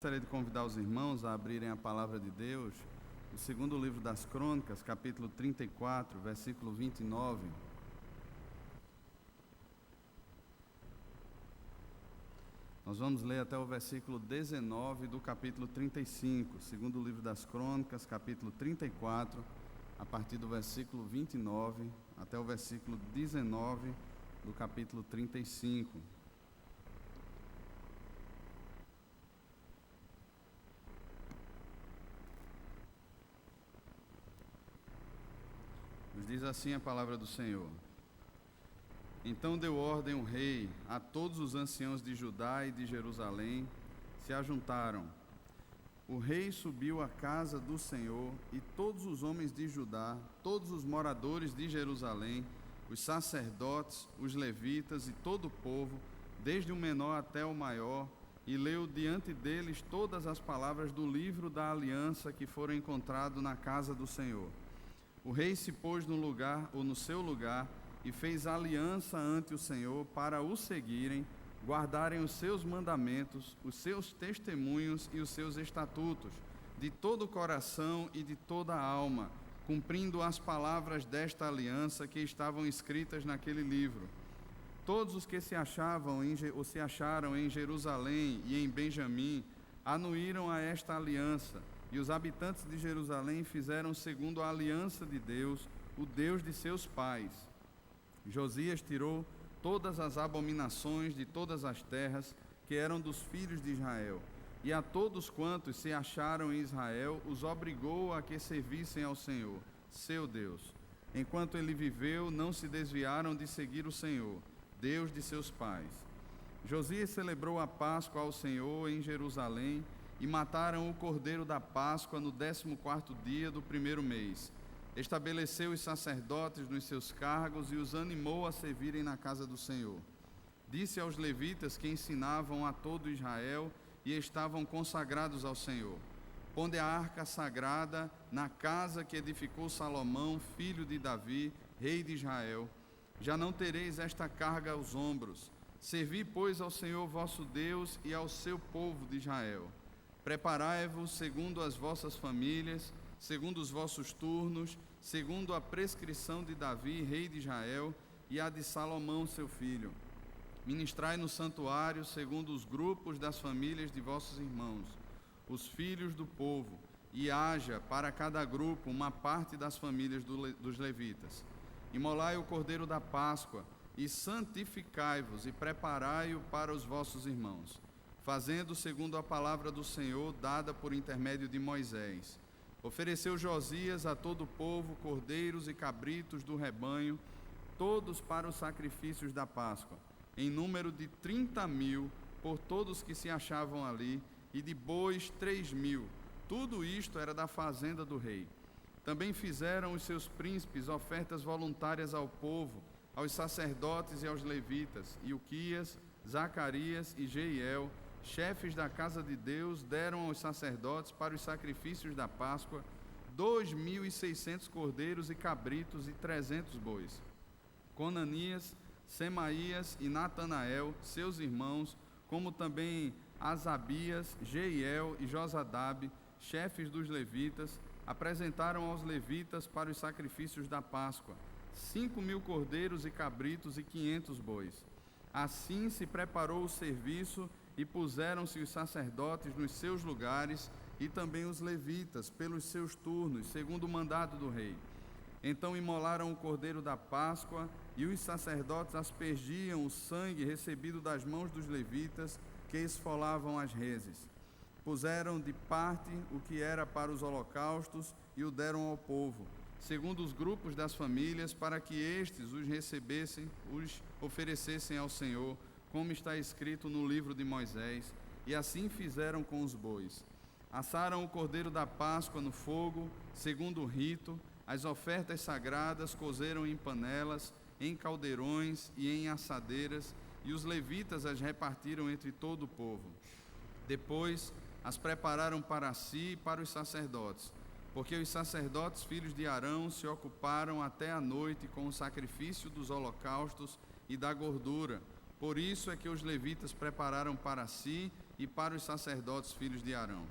Gostaria de convidar os irmãos a abrirem a palavra de Deus, o segundo livro das Crônicas, capítulo 34, versículo 29. Nós vamos ler até o versículo 19 do capítulo 35, segundo livro das Crônicas, capítulo 34, a partir do versículo 29 até o versículo 19 do capítulo 35. Nos diz assim a palavra do Senhor. Então deu ordem o rei a todos os anciãos de Judá e de Jerusalém, se ajuntaram. O rei subiu à casa do Senhor e todos os homens de Judá, todos os moradores de Jerusalém, os sacerdotes, os levitas e todo o povo, desde o menor até o maior, e leu diante deles todas as palavras do livro da aliança que foram encontrado na casa do Senhor. O rei se pôs no lugar ou no seu lugar e fez aliança ante o Senhor para o seguirem, guardarem os seus mandamentos, os seus testemunhos e os seus estatutos, de todo o coração e de toda a alma, cumprindo as palavras desta aliança que estavam escritas naquele livro. Todos os que se acharam em Jerusalém e em Benjamim anuíram a esta aliança, e os habitantes de Jerusalém fizeram segundo a aliança de Deus, o Deus de seus pais. Josias tirou todas as abominações de todas as terras que eram dos filhos de Israel, e a todos quantos se acharam em Israel, os obrigou a que servissem ao Senhor, seu Deus. Enquanto ele viveu, não se desviaram de seguir o Senhor, Deus de seus pais. Josias celebrou a Páscoa ao Senhor em Jerusalém, e mataram o cordeiro da Páscoa no 14º dia do primeiro mês. Estabeleceu os sacerdotes nos seus cargos e os animou a servirem na casa do Senhor. Disse aos levitas que ensinavam a todo Israel e estavam consagrados ao Senhor: ponde a arca sagrada na casa que edificou Salomão, filho de Davi, rei de Israel. Já não tereis esta carga aos ombros. Servi, pois, ao Senhor vosso Deus e ao seu povo de Israel. Preparai-vos segundo as vossas famílias, segundo os vossos turnos, segundo a prescrição de Davi, rei de Israel, e a de Salomão, seu filho. Ministrai no santuário segundo os grupos das famílias de vossos irmãos, os filhos do povo, e haja para cada grupo uma parte das famílias dos levitas. Imolai o cordeiro da Páscoa, e santificai-vos, e preparai-o para os vossos irmãos, fazendo segundo a palavra do Senhor dada por intermédio de Moisés. Ofereceu Josias a todo o povo cordeiros e cabritos do rebanho, todos para os sacrifícios da Páscoa, em número de 30.000 por todos que se achavam ali, e de bois 3.000. Tudo isto era da fazenda do rei. Também fizeram os seus príncipes ofertas voluntárias ao povo, aos sacerdotes e aos levitas. Ilquias, Zacarias e Jeiel, chefes da casa de Deus, deram aos sacerdotes para os sacrifícios da Páscoa 2.600 cordeiros e cabritos e 300 bois. Conanias, Semaías e Natanael, seus irmãos, como também Asabias, Jeiel e Josadabe, chefes dos levitas, apresentaram aos levitas para os sacrifícios da Páscoa 5.000 cordeiros e cabritos e 500 bois. Assim se preparou o serviço e puseram-se os sacerdotes nos seus lugares e também os levitas pelos seus turnos, segundo o mandado do rei. Então imolaram o cordeiro da Páscoa e os sacerdotes aspergiam o sangue recebido das mãos dos levitas que esfolavam as reses. Puseram de parte o que era para os holocaustos e o deram ao povo, segundo os grupos das famílias, para que estes os recebessem, os oferecessem ao Senhor, como está escrito no livro de Moisés, e assim fizeram com os bois. Assaram o cordeiro da Páscoa no fogo, segundo o rito, as ofertas sagradas cozeram em panelas, em caldeirões e em assadeiras, e os levitas as repartiram entre todo o povo. Depois as prepararam para si e para os sacerdotes, porque os sacerdotes filhos de Arão se ocuparam até a noite com o sacrifício dos holocaustos e da gordura. Por isso é que os levitas prepararam para si e para os sacerdotes, filhos de Arão.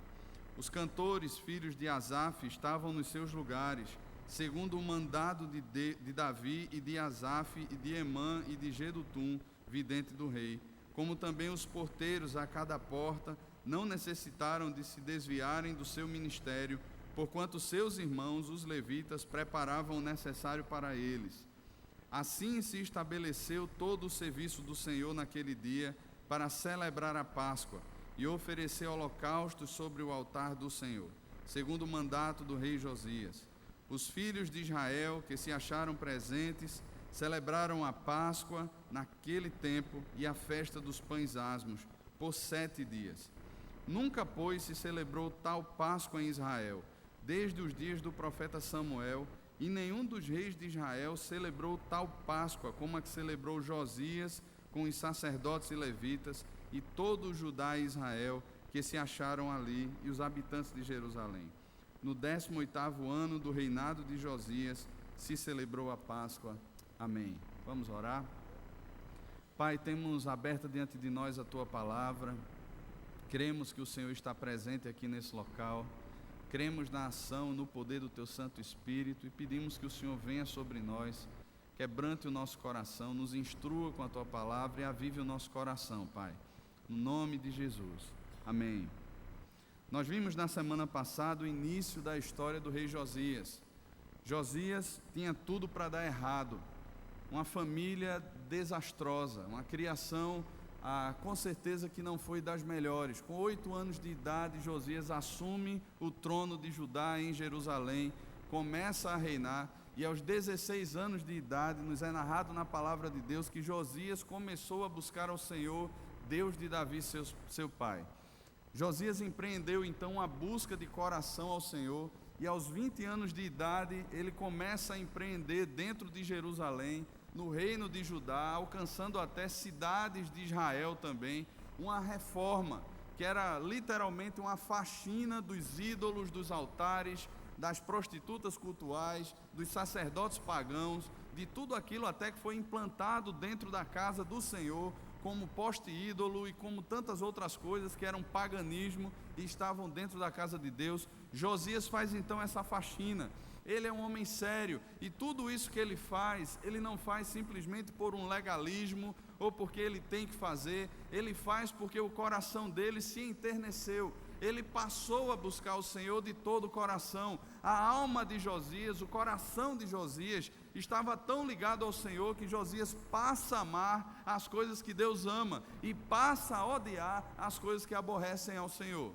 Os cantores, filhos de Asaf, estavam nos seus lugares, segundo o mandado de Davi e de Asaf e de Emã e de Jedutum, vidente do rei, como também os porteiros a cada porta não necessitaram de se desviarem do seu ministério, porquanto seus irmãos, os levitas, preparavam o necessário para eles. Assim se estabeleceu todo o serviço do Senhor naquele dia para celebrar a Páscoa e oferecer holocaustos sobre o altar do Senhor, segundo o mandato do rei Josias. Os filhos de Israel que se acharam presentes celebraram a Páscoa naquele tempo e a festa dos pães asmos por 7 dias. Nunca, pois, se celebrou tal Páscoa em Israel, desde os dias do profeta Samuel, e nenhum dos reis de Israel celebrou tal Páscoa como a que celebrou Josias com os sacerdotes e levitas e todo o Judá e Israel que se acharam ali e os habitantes de Jerusalém. No 18º ano do reinado de Josias se celebrou a Páscoa. Amém. Vamos orar? Pai, temos aberta diante de nós a Tua palavra. Cremos que o Senhor está presente aqui nesse local. Cremos na ação, no poder do Teu Santo Espírito e pedimos que o Senhor venha sobre nós, quebrante o nosso coração, nos instrua com a Tua palavra e avive o nosso coração, Pai. No nome de Jesus. Amém. Nós vimos na semana passada o início da história do rei Josias. Josias tinha tudo para dar errado. Uma família desastrosa, uma criação com certeza que não foi das melhores. Com 8 anos de idade, Josias assume o trono de Judá em Jerusalém, começa a reinar, e aos 16 anos de idade, nos é narrado na palavra de Deus que Josias começou a buscar ao Senhor, Deus de Davi, seu pai. Josias empreendeu então a busca de coração ao Senhor, e aos 20 anos de idade, ele começa a empreender dentro de Jerusalém, no reino de Judá, alcançando até cidades de Israel também, uma reforma, que era literalmente uma faxina dos ídolos, dos altares, das prostitutas cultuais, dos sacerdotes pagãos, de tudo aquilo até que foi implantado dentro da casa do Senhor, como poste ídolo e como tantas outras coisas que eram paganismo e estavam dentro da casa de Deus. Josias faz então essa faxina. Ele é um homem sério e tudo isso que ele faz, ele não faz simplesmente por um legalismo ou porque ele tem que fazer, ele faz porque o coração dele se enterneceu. Ele passou a buscar o Senhor de todo o coração. A alma de Josias, o coração de Josias estava tão ligado ao Senhor que Josias passa a amar as coisas que Deus ama e passa a odiar as coisas que aborrecem ao Senhor.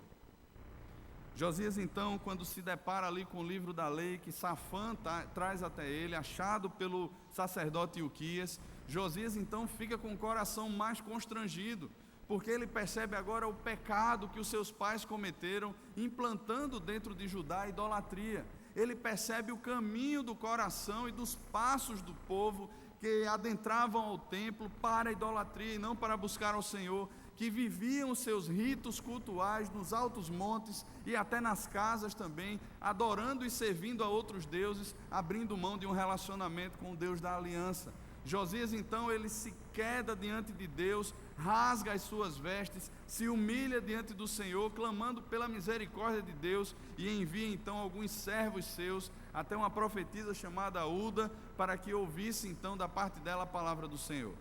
Josias então, quando se depara ali com o livro da lei que Safã traz até ele, achado pelo sacerdote Ilquias, Josias então fica com o coração mais constrangido, porque ele percebe agora o pecado que os seus pais cometeram, implantando dentro de Judá a idolatria. Ele percebe o caminho do coração e dos passos do povo que adentravam ao templo para a idolatria e não para buscar ao Senhor, que viviam os seus ritos cultuais nos altos montes e até nas casas também, adorando e servindo a outros deuses, abrindo mão de um relacionamento com o Deus da aliança. Josias então, ele se queda diante de Deus, rasga as suas vestes, se humilha diante do Senhor, clamando pela misericórdia de Deus, e envia então alguns servos seus, até uma profetisa chamada Uda, para que ouvisse então da parte dela a palavra do Senhor.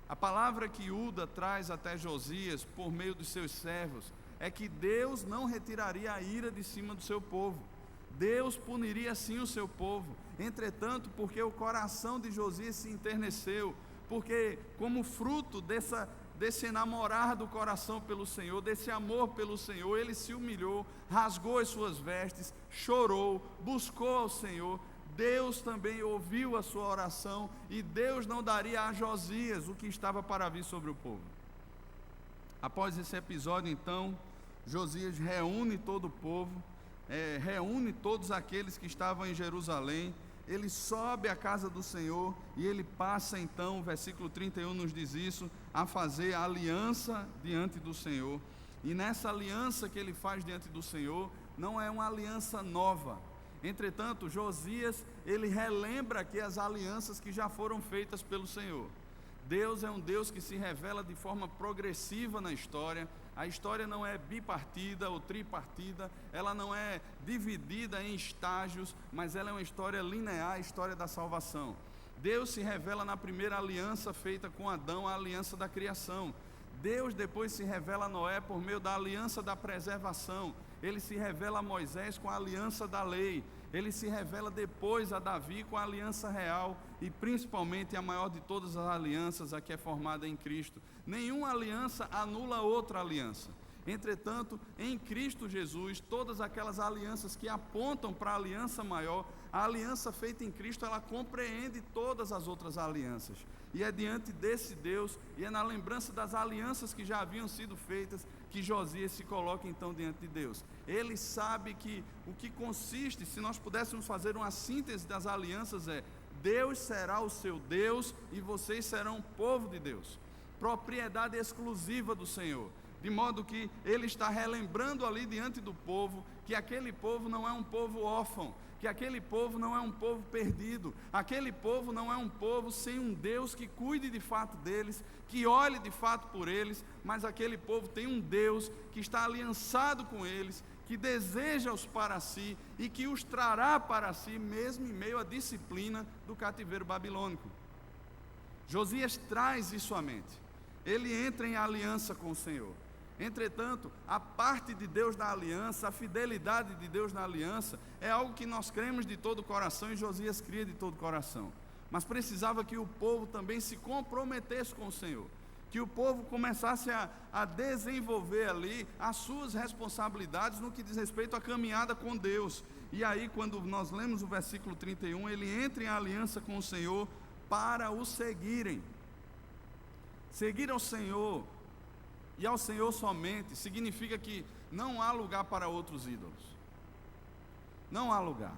A palavra que Uda traz até Josias, por meio dos seus servos, é que Deus não retiraria a ira de cima do seu povo. Deus puniria sim o seu povo. Entretanto, porque o coração de Josias se enterneceu, porque como fruto desse enamorar do coração pelo Senhor, desse amor pelo Senhor, ele se humilhou, rasgou as suas vestes, chorou, buscou ao Senhor. Deus também ouviu a sua oração e Deus não daria a Josias o que estava para vir sobre o povo. Após esse episódio, então, Josias reúne todo o povo, reúne todos aqueles que estavam em Jerusalém, ele sobe à casa do Senhor e ele passa então, o versículo 31 nos diz isso, a fazer a aliança diante do Senhor. E nessa aliança que ele faz diante do Senhor, não é uma aliança nova. Entretanto, Josias, ele relembra aqui as alianças que já foram feitas pelo Senhor. Deus é um Deus que se revela de forma progressiva na história, A história não é bipartida ou tripartida, ela não é dividida em estágios, mas ela é uma história linear, a história da salvação. Deus se revela na primeira aliança feita com Adão, a aliança da criação. Deus depois se revela a Noé por meio da aliança da preservação. Ele se revela a Moisés com a aliança da lei. Ele se revela depois a Davi com a aliança real e principalmente a maior de todas as alianças, a que é formada em Cristo. Nenhuma aliança anula outra aliança. Entretanto, em Cristo Jesus, todas aquelas alianças que apontam para a aliança maior, a aliança feita em Cristo, ela compreende todas as outras alianças. E é diante desse Deus, e é na lembrança das alianças que já haviam sido feitas, que Josias se coloca então diante de Deus. Ele sabe que o que consiste, se nós pudéssemos fazer uma síntese das alianças, é: Deus será o seu Deus e vocês serão o povo de Deus, propriedade exclusiva do Senhor. De modo que ele está relembrando ali diante do povo, que aquele povo não é um povo órfão, que aquele povo não é um povo perdido, aquele povo não é um povo sem um Deus que cuide de fato deles, que olhe de fato por eles, mas aquele povo tem um Deus que está aliançado com eles, que deseja-os para si e que os trará para si, mesmo em meio à disciplina do cativeiro babilônico. Josias traz isso à mente, ele entra em aliança com o Senhor. Entretanto, a parte de Deus na aliança, a fidelidade de Deus na aliança, é algo que nós cremos de todo o coração, e Josias cria de todo o coração. Mas precisava que o povo também se comprometesse com o Senhor, que o povo começasse a desenvolver ali as suas responsabilidades no que diz respeito à caminhada com Deus. E aí, quando nós lemos o versículo 31, ele entra em aliança com o Senhor para o seguirem. Seguir ao Senhor e ao Senhor somente significa que não há lugar para outros ídolos. Não há lugar.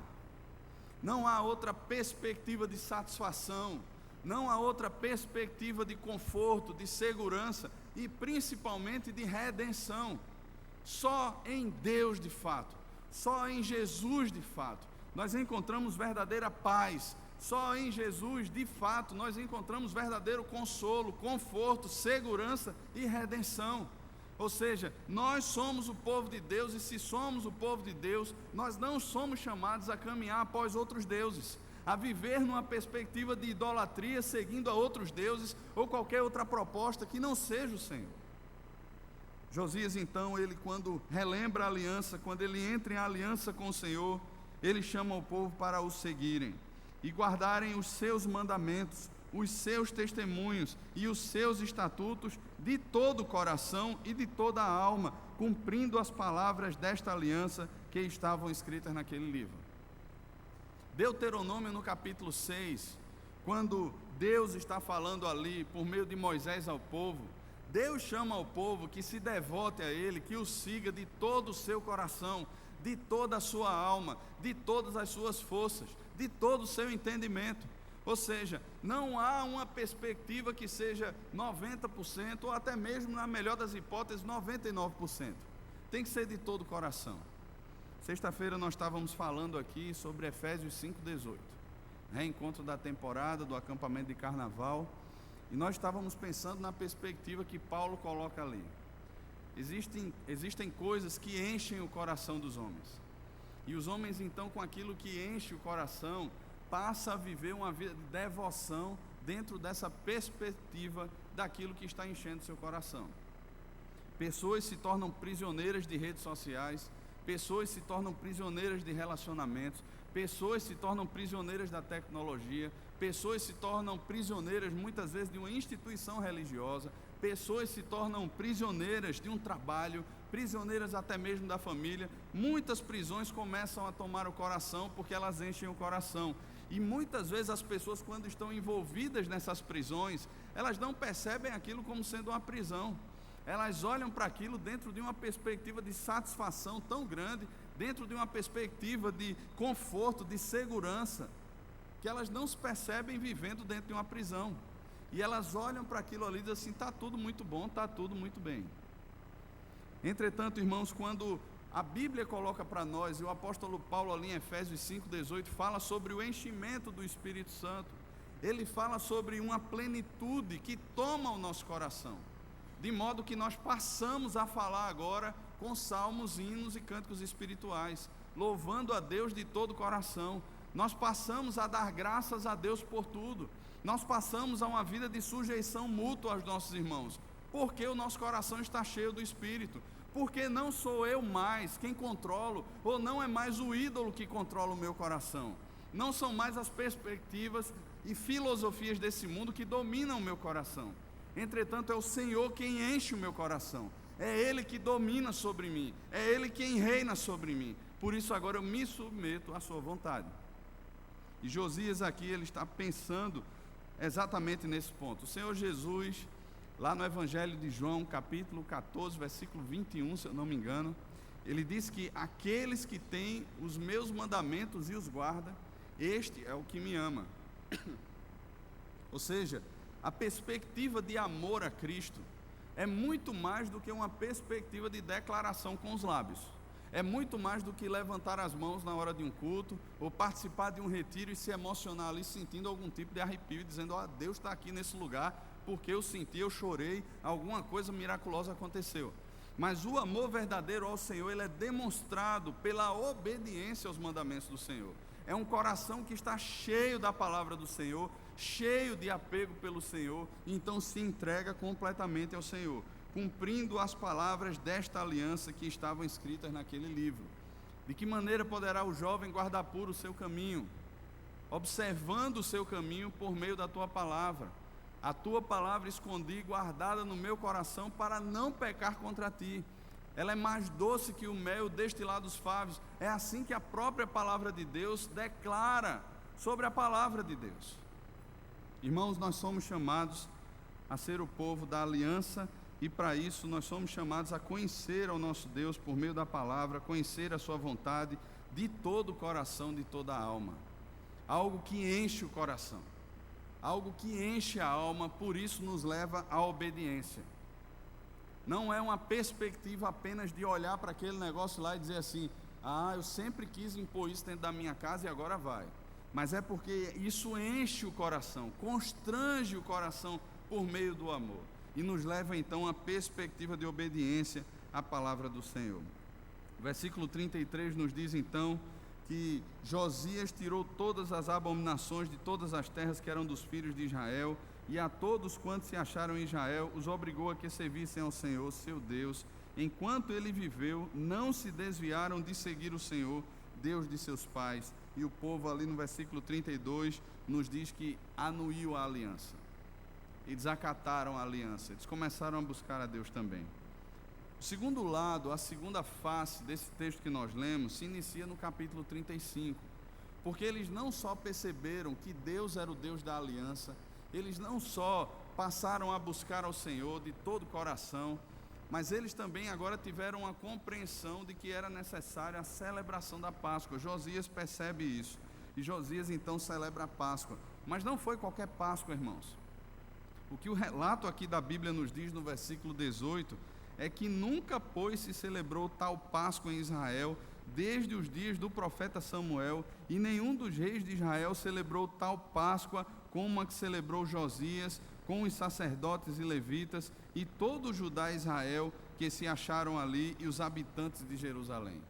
Não há outra perspectiva de satisfação. Não há outra perspectiva de conforto, de segurança e principalmente de redenção. Só em Deus de fato, só em Jesus de fato, nós encontramos verdadeira paz. Só em Jesus, de fato, nós encontramos verdadeiro consolo, conforto, segurança e redenção. Ou seja, nós somos o povo de Deus, e se somos o povo de Deus, nós não somos chamados a caminhar após outros deuses, a viver numa perspectiva de idolatria, seguindo a outros deuses ou qualquer outra proposta que não seja o Senhor. Josias, então, ele quando relembra a aliança, quando ele entra em aliança com o Senhor, ele chama o povo para o seguirem e guardarem os seus mandamentos, os seus testemunhos e os seus estatutos de todo o coração e de toda a alma, cumprindo as palavras desta aliança que estavam escritas naquele livro. Deuteronômio no capítulo 6, quando Deus está falando ali por meio de Moisés ao povo, Deus chama ao povo que se devote a Ele, que o siga de todo o seu coração, de toda a sua alma, de todas as suas forças, de todo o seu entendimento. Ou seja, não há uma perspectiva que seja 90% ou até mesmo, na melhor das hipóteses, 99%. Tem que ser de todo o coração. Sexta-feira nós estávamos falando aqui sobre Efésios 5:18, reencontro da temporada, do acampamento de carnaval, e nós estávamos pensando na perspectiva que Paulo coloca ali. Existem coisas que enchem o coração dos homens, e os homens então, com aquilo que enche o coração, passa a viver uma vida de devoção dentro dessa perspectiva daquilo que está enchendo seu coração. Pessoas se tornam prisioneiras de redes sociais, pessoas se tornam prisioneiras de relacionamentos, pessoas se tornam prisioneiras da tecnologia, pessoas se tornam prisioneiras muitas vezes de uma instituição religiosa, pessoas se tornam prisioneiras de um trabalho, prisioneiras até mesmo da família. Muitas prisões começam a tomar o coração porque elas enchem o coração. E muitas vezes as pessoas, quando estão envolvidas nessas prisões, elas não percebem aquilo como sendo uma prisão. Elas olham para aquilo dentro de uma perspectiva de satisfação tão grande, dentro de uma perspectiva de conforto, de segurança, que elas não se percebem vivendo dentro de uma prisão. E elas olham para aquilo ali e dizem assim: está tudo muito bom, está tudo muito bem. Entretanto, irmãos, quando a Bíblia coloca para nós, e o apóstolo Paulo ali em Efésios 5:18 fala sobre o enchimento do Espírito Santo, ele fala sobre uma plenitude que toma o nosso coração, de modo que nós passamos a falar agora com salmos, hinos e cânticos espirituais, louvando a Deus de todo o coração. Nós passamos a dar graças a Deus por tudo. Nós passamos a uma vida de sujeição mútua aos nossos irmãos, porque o nosso coração está cheio do Espírito, porque não sou eu mais quem controlo, ou não é mais o ídolo que controla o meu coração, não são mais as perspectivas e filosofias desse mundo que dominam o meu coração. Entretanto, é o Senhor quem enche o meu coração, é Ele que domina sobre mim, é Ele quem reina sobre mim. Por isso agora eu me submeto à sua vontade. E Josias aqui, ele está pensando exatamente nesse ponto. O Senhor Jesus, lá no Evangelho de João, capítulo 14, versículo 21, se eu não me engano, ele diz que aqueles que têm os meus mandamentos e os guardam, este é o que me ama. Ou seja, a perspectiva de amor a Cristo é muito mais do que uma perspectiva de declaração com os lábios. É muito mais do que levantar as mãos na hora de um culto, ou participar de um retiro e se emocionar ali sentindo algum tipo de arrepio e dizendo: ó, Deus está aqui nesse lugar, porque eu senti, eu chorei, alguma coisa miraculosa aconteceu. Mas o amor verdadeiro ao Senhor, ele é demonstrado pela obediência aos mandamentos do Senhor. É um coração que está cheio da palavra do Senhor, cheio de apego pelo Senhor, então se entrega completamente ao Senhor, cumprindo as palavras desta aliança que estavam escritas naquele livro. De que maneira poderá o jovem guardar puro o seu caminho? Observando o seu caminho por meio da tua palavra. A tua palavra escondi, guardada no meu coração, para não pecar contra ti. Ela é mais doce que o mel destilado dos favos. É assim que a própria palavra de Deus declara sobre a palavra de Deus. Irmãos, nós somos chamados a ser o povo da aliança, e para isso nós somos chamados a conhecer ao nosso Deus por meio da palavra, conhecer a sua vontade de todo o coração, de toda a alma. Algo que enche o coração, algo que enche a alma, por isso nos leva à obediência. Não é uma perspectiva apenas de olhar para aquele negócio lá e dizer assim: ah, eu sempre quis impor isso dentro da minha casa e agora vai. Mas é porque isso enche o coração, constrange o coração por meio do amor, e nos leva então à perspectiva de obediência à palavra do Senhor. O versículo 33 nos diz então que Josias tirou todas as abominações de todas as terras que eram dos filhos de Israel, e a todos quantos se acharam em Israel os obrigou a que servissem ao Senhor, seu Deus. Enquanto ele viveu, não se desviaram de seguir o Senhor, Deus de seus pais. E o povo ali no versículo 32 nos diz que anuiu a aliança, e desacataram a aliança, eles começaram a buscar a Deus também. O segundo lado, a segunda face desse texto que nós lemos, se inicia no capítulo 35, porque eles não só perceberam que Deus era o Deus da aliança, eles não só passaram a buscar ao Senhor de todo o coração, mas eles também agora tiveram a compreensão de que era necessária a celebração da Páscoa. Josias percebe isso, e Josias então celebra a Páscoa, mas não foi qualquer Páscoa, irmãos. O que o relato aqui da Bíblia nos diz no versículo 18 é que nunca, pois, se celebrou tal Páscoa em Israel desde os dias do profeta Samuel, e nenhum dos reis de Israel celebrou tal Páscoa como a que celebrou Josias, com os sacerdotes e levitas e todo o Judá e Israel que se acharam ali, e os habitantes de Jerusalém.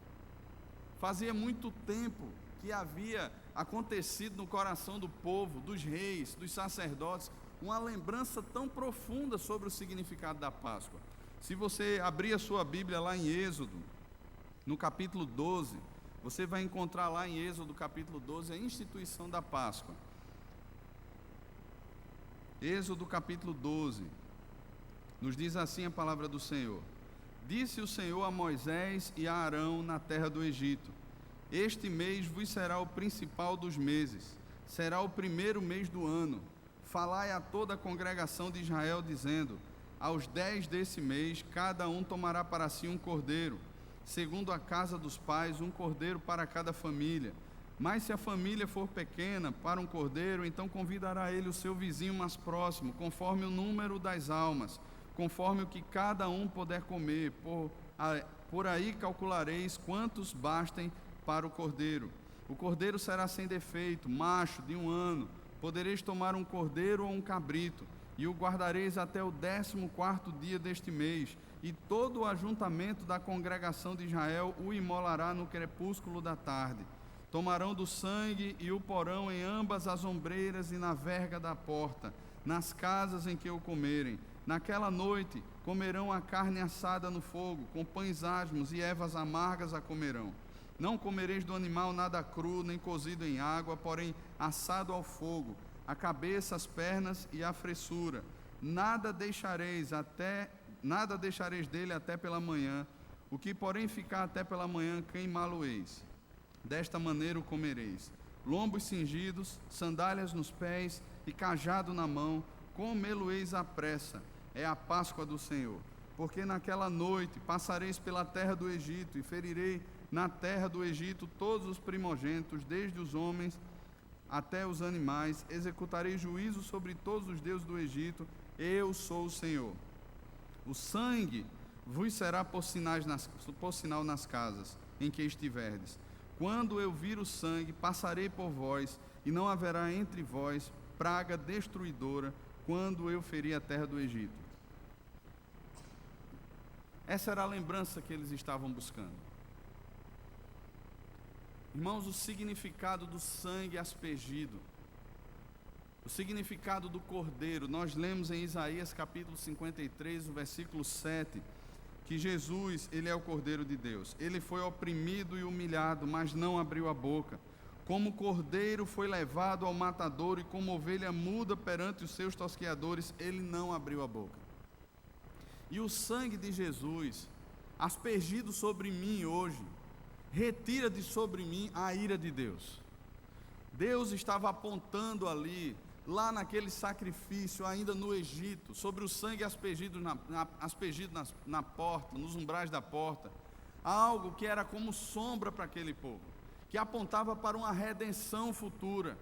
Fazia muito tempo que havia acontecido no coração do povo, dos reis, dos sacerdotes, uma lembrança tão profunda sobre o significado da Páscoa. Se você abrir a sua Bíblia lá em Êxodo, no capítulo 12, você vai encontrar lá em Êxodo capítulo 12 a instituição da Páscoa. Êxodo capítulo 12, nos diz assim a palavra do Senhor: disse o Senhor a Moisés e a Arão na terra do Egito: este mês vos será o principal dos meses, será o primeiro mês do ano. Falai a toda a congregação de Israel, dizendo: aos 10 desse mês, cada um tomará para si um cordeiro, segundo a casa dos pais, um cordeiro para cada família. Mas se a família for pequena para um cordeiro, então convidará ele o seu vizinho mais próximo, conforme o número das almas, conforme o que cada um puder comer. Por aí calculareis quantos bastem para o cordeiro. O cordeiro será sem defeito, macho, de 1 ano. Podereis tomar um cordeiro ou um cabrito, e o guardareis até o 14º dia deste mês, e todo o ajuntamento da congregação de Israel o imolará no crepúsculo da tarde. Tomarão do sangue e o porão em ambas as ombreiras e na verga da porta, nas casas em que o comerem. Naquela noite comerão a carne assada no fogo, com pães asmos e ervas amargas a comerão. Não comereis do animal nada cru, nem cozido em água, porém assado ao fogo, a cabeça, as pernas e a fressura. Nada deixareis dele até pela manhã. O que porém ficar até pela manhã, queimá-lo-eis. Desta maneira o comereis: lombos cingidos, sandálias nos pés e cajado na mão, comê-lo-eis à pressa. É a Páscoa do Senhor. Porque naquela noite passareis pela terra do Egito, e ferirei na terra do Egito todos os primogênitos, desde os homens até os animais. Executarei juízo sobre todos os deuses do Egito. Eu sou o Senhor. O sangue vos será por sinal nas casas em que estiverdes. Quando eu vir o sangue, passarei por vós, e não haverá entre vós praga destruidora, quando eu ferir a terra do Egito. Essa era a lembrança que eles estavam buscando. Irmãos, o significado do sangue aspergido, o significado do cordeiro, nós lemos em Isaías capítulo 53, o versículo 7, que Jesus, ele é o Cordeiro de Deus. Ele foi oprimido e humilhado, mas não abriu a boca. Como cordeiro foi levado ao matadouro, e como ovelha muda perante os seus tosqueadores, ele não abriu a boca. E o sangue de Jesus, aspergido sobre mim hoje, retira de sobre mim a ira de Deus. Deus estava apontando ali, lá naquele sacrifício, ainda no Egito, sobre o sangue aspergido na porta, nos umbrais da porta, algo que era como sombra para aquele povo, que apontava para uma redenção futura.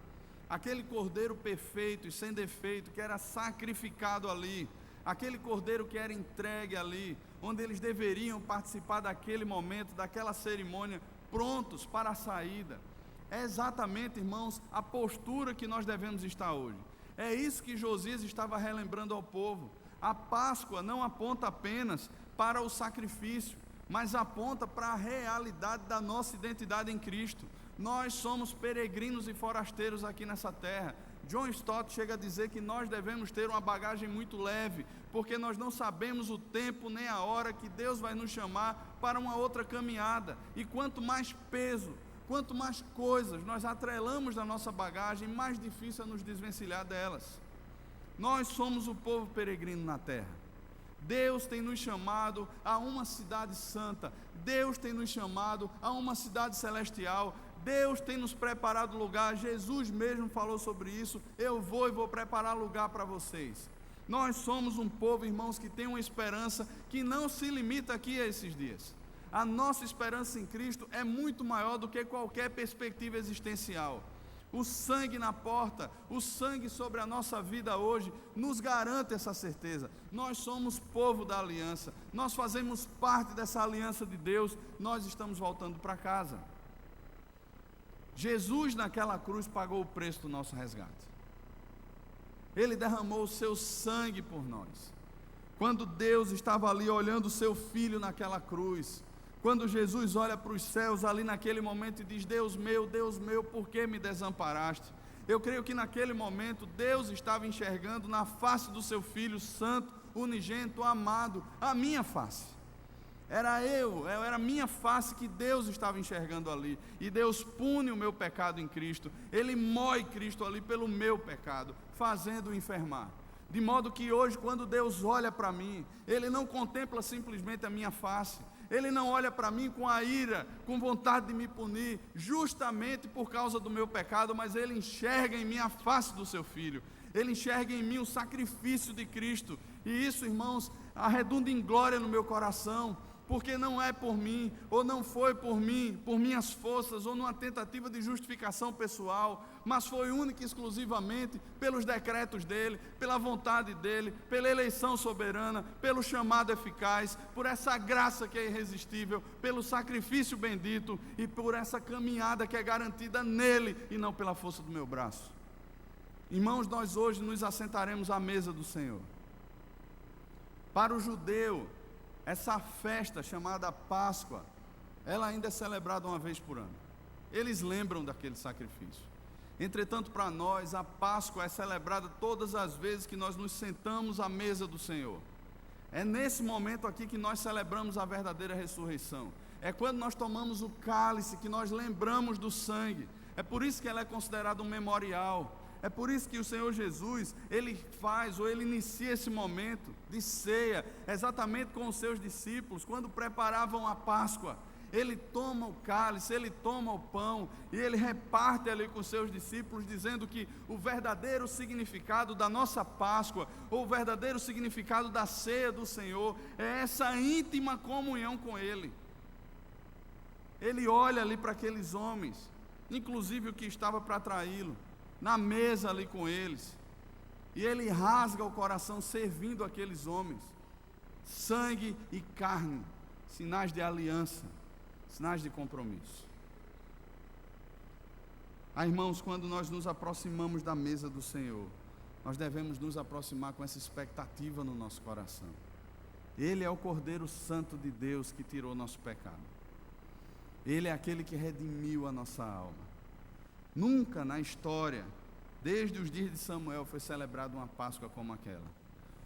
Aquele cordeiro perfeito e sem defeito, que era sacrificado ali, aquele cordeiro que era entregue ali, onde eles deveriam participar daquele momento, daquela cerimônia, prontos para a saída. É exatamente, irmãos, a postura que nós devemos estar hoje. É isso que Josias estava relembrando ao povo. A Páscoa não aponta apenas para o sacrifício, mas aponta para a realidade da nossa identidade em Cristo. Nós somos peregrinos e forasteiros aqui nessa terra. John Stott chega a dizer que nós devemos ter uma bagagem muito leve, porque nós não sabemos o tempo nem a hora que Deus vai nos chamar para uma outra caminhada. E quanto mais peso, quanto mais coisas nós atrelamos da nossa bagagem, mais difícil é nos desvencilhar delas. Nós somos o povo peregrino na terra. Deus tem nos chamado a uma cidade santa. Deus tem nos chamado a uma cidade celestial. Deus tem nos preparado lugar. Jesus mesmo falou sobre isso. Eu vou preparar lugar para vocês. Nós somos um povo, irmãos, que tem uma esperança que não se limita aqui a esses dias. A nossa esperança em Cristo é muito maior do que qualquer perspectiva existencial. O sangue na porta, o sangue sobre a nossa vida hoje, nos garante essa certeza. Nós somos povo da aliança, nós fazemos parte dessa aliança de Deus, nós estamos voltando para casa. Jesus naquela cruz pagou o preço do nosso resgate. Ele derramou o seu sangue por nós. Quando Deus estava ali olhando o seu filho naquela cruz, quando Jesus olha para os céus ali naquele momento e diz: Deus meu, por que me desamparaste? Eu creio que naquele momento Deus estava enxergando na face do seu Filho santo, unigênito, amado, a minha face. Era a minha face que Deus estava enxergando ali. E Deus pune o meu pecado em Cristo. Ele mói Cristo ali pelo meu pecado, fazendo-o enfermar. De modo que hoje, quando Deus olha para mim, Ele não contempla simplesmente a minha face. Ele não olha para mim com a ira, com vontade de me punir, justamente por causa do meu pecado, mas Ele enxerga em mim a face do seu Filho. Ele enxerga em mim o sacrifício de Cristo. E isso, irmãos, arredunda em glória no meu coração, porque não é por mim, ou não foi por mim, por minhas forças, ou numa tentativa de justificação pessoal, mas foi única e exclusivamente pelos decretos dEle, pela vontade dEle, pela eleição soberana, pelo chamado eficaz, por essa graça que é irresistível, pelo sacrifício bendito e por essa caminhada que é garantida nele e não pela força do meu braço. Irmãos, nós hoje nos assentaremos à mesa do Senhor. Para o judeu, essa festa chamada Páscoa, ela ainda é celebrada uma vez por ano. Eles lembram daquele sacrifício. Entretanto, para nós, a Páscoa é celebrada todas as vezes que nós nos sentamos à mesa do Senhor. É nesse momento aqui que nós celebramos a verdadeira ressurreição. É quando nós tomamos o cálice que nós lembramos do sangue. É por isso que ela é considerada um memorial. É por isso que o Senhor Jesus, Ele faz, ou Ele inicia esse momento de ceia, exatamente com os seus discípulos, quando preparavam a Páscoa. Ele toma o cálice, Ele toma o pão, e Ele reparte ali com os seus discípulos, dizendo que o verdadeiro significado da nossa Páscoa, ou o verdadeiro significado da ceia do Senhor, é essa íntima comunhão com Ele. Ele olha ali para aqueles homens, inclusive o que estava para traí-lo, na mesa ali com eles, e Ele rasga o coração servindo aqueles homens, sangue e carne, sinais de aliança, sinais de compromisso. Irmãos, quando nós nos aproximamos da mesa do Senhor, nós devemos nos aproximar com essa expectativa no nosso coração. Ele é o Cordeiro Santo de Deus que tirou nosso pecado. Ele é aquele que redimiu a nossa alma. Nunca na história, desde os dias de Samuel, foi celebrada uma Páscoa como aquela.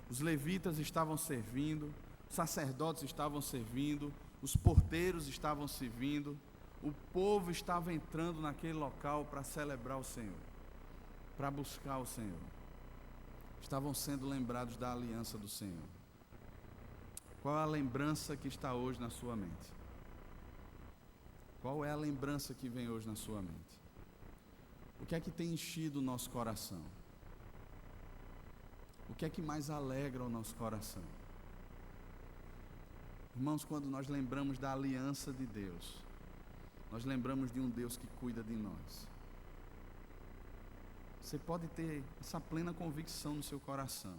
Os levitas estavam servindo, os sacerdotes estavam servindo, os porteiros estavam servindo, o povo estava entrando naquele local para celebrar o Senhor, para buscar o Senhor. Estavam sendo lembrados da aliança do Senhor. Qual é a lembrança que está hoje na sua mente? Qual é a lembrança que vem hoje na sua mente? O que é que tem enchido o nosso coração? O que é que mais alegra o nosso coração? Irmãos, quando nós lembramos da aliança de Deus, nós lembramos de um Deus que cuida de nós. Você pode ter essa plena convicção no seu coração.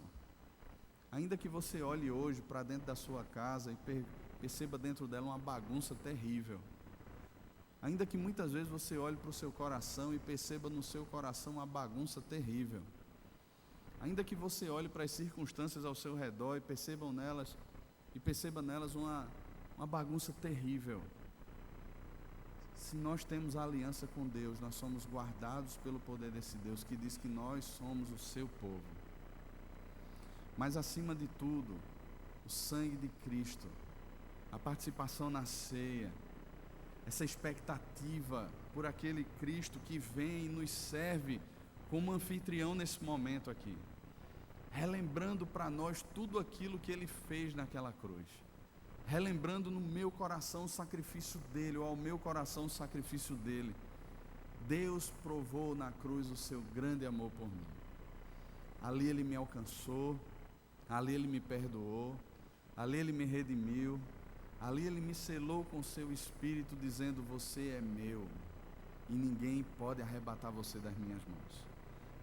Ainda que você olhe hoje para dentro da sua casa e perceba dentro dela uma bagunça terrível. Ainda que muitas vezes você olhe para o seu coração e perceba no seu coração uma bagunça terrível. Ainda que você olhe para as circunstâncias ao seu redor e perceba nelas uma bagunça terrível. Se nós temos a aliança com Deus, nós somos guardados pelo poder desse Deus que diz que nós somos o seu povo. Mas acima de tudo, o sangue de Cristo, a participação na ceia, essa expectativa por aquele Cristo que vem e nos serve como anfitrião nesse momento aqui, relembrando para nós tudo aquilo que Ele fez naquela cruz, relembrando no meu coração o sacrifício dEle, ou ao meu coração o sacrifício dEle. Deus provou na cruz o seu grande amor por mim. Ali Ele me alcançou, ali Ele me perdoou, ali Ele me redimiu, ali Ele me selou com o seu Espírito, dizendo: você é meu, e ninguém pode arrebatar você das minhas mãos.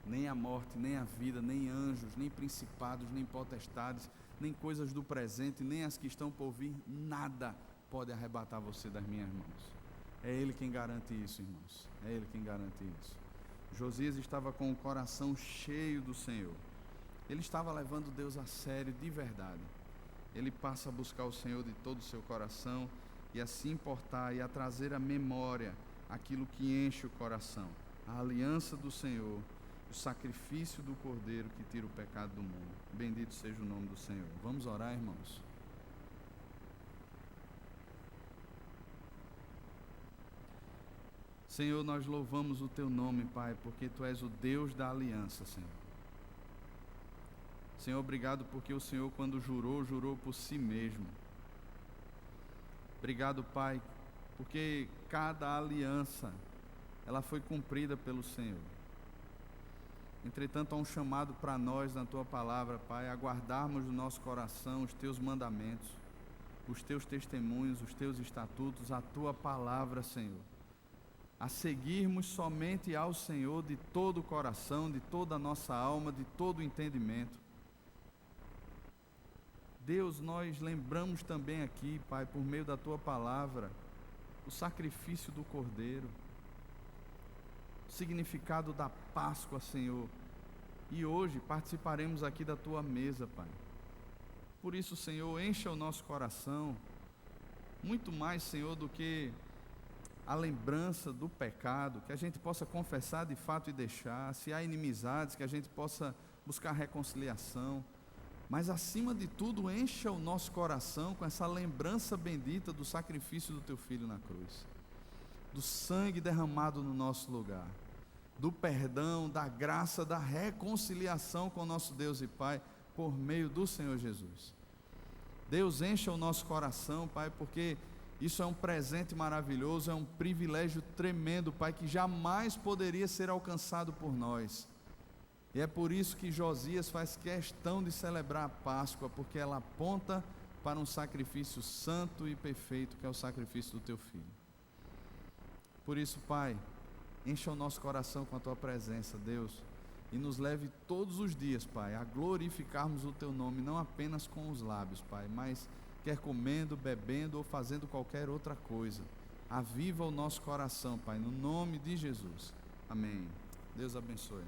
Nem a morte, nem a vida, nem anjos, nem principados, nem potestades, nem coisas do presente, nem as que estão por vir, nada pode arrebatar você das minhas mãos. É Ele quem garante isso, irmãos. É Ele quem garante isso. Josias estava com o coração cheio do Senhor. Ele estava levando Deus a sério de verdade. Ele passa a buscar o Senhor de todo o seu coração e a se importar e a trazer à memória aquilo que enche o coração. A aliança do Senhor, o sacrifício do Cordeiro que tira o pecado do mundo. Bendito seja o nome do Senhor. Vamos orar, irmãos? Senhor, nós louvamos o Teu nome, Pai, porque Tu és o Deus da aliança, Senhor. Senhor, obrigado porque o Senhor, quando jurou, jurou por si mesmo. Obrigado, Pai, porque cada aliança, ela foi cumprida pelo Senhor. Entretanto, há um chamado para nós na Tua palavra, Pai, a guardarmos no nosso coração os Teus mandamentos, os Teus testemunhos, os Teus estatutos, a Tua palavra, Senhor. A seguirmos somente ao Senhor de todo o coração, de toda a nossa alma, de todo o entendimento. Deus, nós lembramos também aqui, Pai, por meio da Tua palavra, o sacrifício do Cordeiro, o significado da Páscoa, Senhor, e hoje participaremos aqui da tua mesa, Pai. Por isso, Senhor, encha o nosso coração, muito mais, Senhor, do que a lembrança do pecado, que a gente possa confessar de fato e deixar. Se há inimizades, que a gente possa buscar reconciliação, mas acima de tudo, encha o nosso coração com essa lembrança bendita do sacrifício do teu Filho na cruz, do sangue derramado no nosso lugar, do perdão, da graça, da reconciliação com o nosso Deus e Pai, por meio do Senhor Jesus. Deus, encha o nosso coração, Pai, porque isso é um presente maravilhoso, é um privilégio tremendo, Pai, que jamais poderia ser alcançado por nós. E é por isso que Josias faz questão de celebrar a Páscoa, porque ela aponta para um sacrifício santo e perfeito, que é o sacrifício do teu Filho. Por isso, Pai, encha o nosso coração com a tua presença, Deus, e nos leve todos os dias, Pai, a glorificarmos o teu nome, não apenas com os lábios, Pai, mas quer comendo, bebendo ou fazendo qualquer outra coisa. Aviva o nosso coração, Pai, no nome de Jesus. Amém. Deus abençoe.